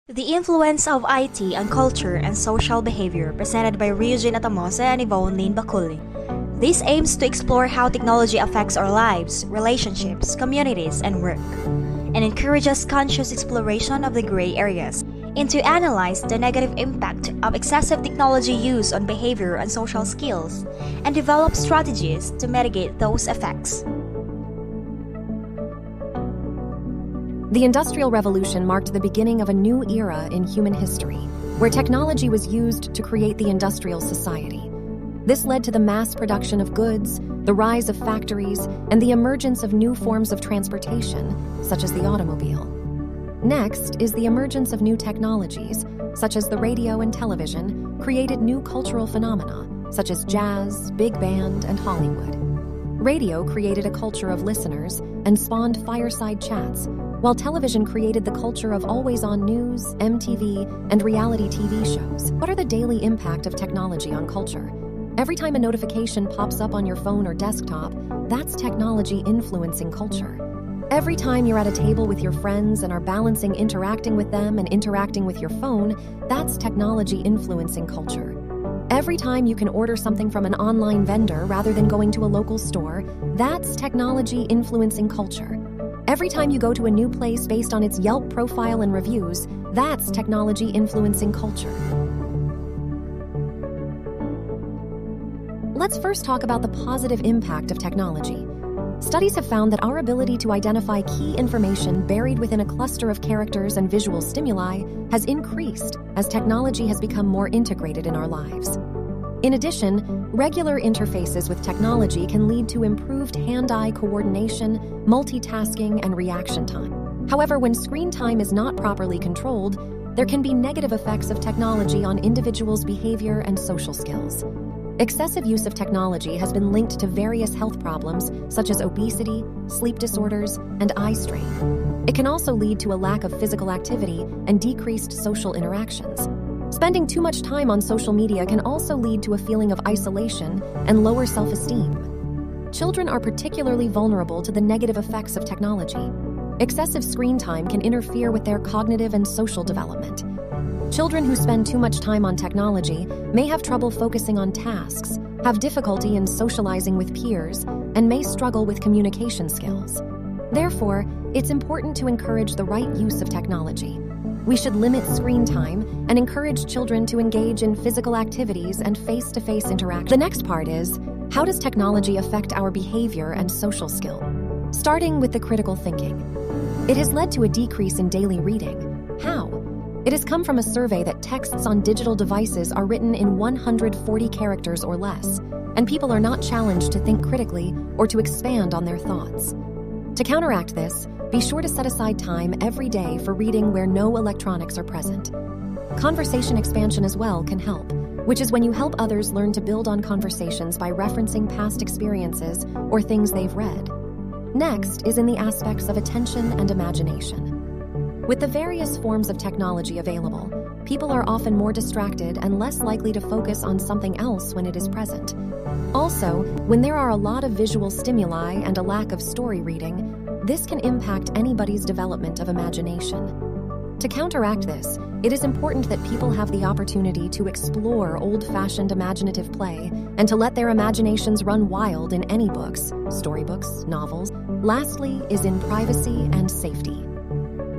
The Influence of IT on Culture and Social Behavior, presented by Ryujin Atamose and Yvonne Lin Bakuli. This aims to explore how technology affects our lives, relationships, communities, and work, and encourages conscious exploration of the gray areas, and to analyze the negative impact of excessive technology use on behavior and social skills, and develop strategies to mitigate those effects. The Industrial Revolution marked the beginning of a new era in human history, where technology was used to create the industrial society. This led to the mass production of goods, the rise of factories, and the emergence of new forms of transportation, such as the automobile. Next is the emergence of new technologies, such as the radio and television, created new cultural phenomena, such as jazz, big band, and Hollywood. Radio created a culture of listeners and spawned fireside chats, while television created the culture of always-on news, MTV, and reality TV shows. What are the daily impact of technology on culture? Every time a notification pops up on your phone or desktop, that's technology influencing culture. Every time you're at a table with your friends and are balancing interacting with them and interacting with your phone, that's technology influencing culture. Every time you can order something from an online vendor rather than going to a local store, that's technology influencing culture. Every time you go to a new place based on its Yelp profile and reviews, that's technology influencing culture. Let's first talk about the positive impact of technology. Studies have found that our ability to identify key information buried within a cluster of characters and visual stimuli has increased as technology has become more integrated in our lives. In addition, regular interfaces with technology can lead to improved hand-eye coordination, multitasking, and reaction time. However, when screen time is not properly controlled, there can be negative effects of technology on individuals' behavior and social skills. Excessive use of technology has been linked to various health problems such as obesity, sleep disorders, and eye strain. It can also lead to a lack of physical activity and decreased social interactions. Spending too much time on social media can also lead to a feeling of isolation and lower self-esteem. Children are particularly vulnerable to the negative effects of technology. Excessive screen time can interfere with their cognitive and social development. Children who spend too much time on technology may have trouble focusing on tasks, have difficulty in socializing with peers, and may struggle with communication skills. Therefore, it's important to encourage the right use of technology. We should limit screen time and encourage children to engage in physical activities and face-to-face interaction. The next part is, how does technology affect our behavior and social skill? Starting with the critical thinking. It has led to a decrease in daily reading. How? It has come from a survey that texts on digital devices are written in 140 characters or less, and people are not challenged to think critically or to expand on their thoughts. To counteract this, be sure to set aside time every day for reading where no electronics are present. Conversation expansion as well can help, which is when you help others learn to build on conversations by referencing past experiences or things they've read. Next is in the aspects of attention and imagination. With the various forms of technology available, people are often more distracted and less likely to focus on something else when it is present. Also, when there are a lot of visual stimuli and a lack of story reading, this can impact anybody's development of imagination. To counteract this, it is important that people have the opportunity to explore old-fashioned imaginative play and to let their imaginations run wild in any books, storybooks, novels. Lastly is in privacy and safety.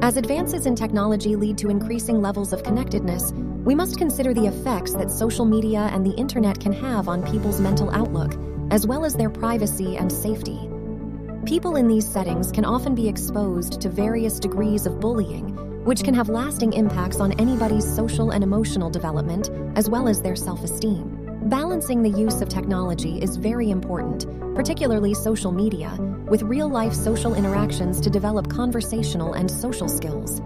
As advances in technology lead to increasing levels of connectedness, we must consider the effects that social media and the internet can have on people's mental outlook, as well as their privacy and safety. People in these settings can often be exposed to various degrees of bullying, which can have lasting impacts on anybody's social and emotional development, as well as their self-esteem. Balancing the use of technology is very important, particularly social media, with real-life social interactions to develop conversational and social skills.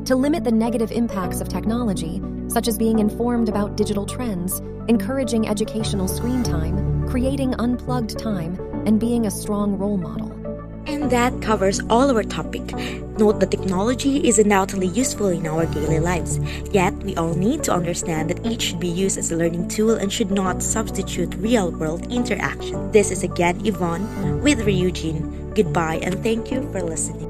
To limit the negative impacts of technology, such as being informed about digital trends, encouraging educational screen time, creating unplugged time, and being a strong role model. And that covers all our topic. Note that technology is undoubtedly useful in our daily lives, yet we all need to understand that each should be used as a learning tool and should not substitute real-world interaction. This is again Yvonne with Ryujin. Goodbye and thank you for listening.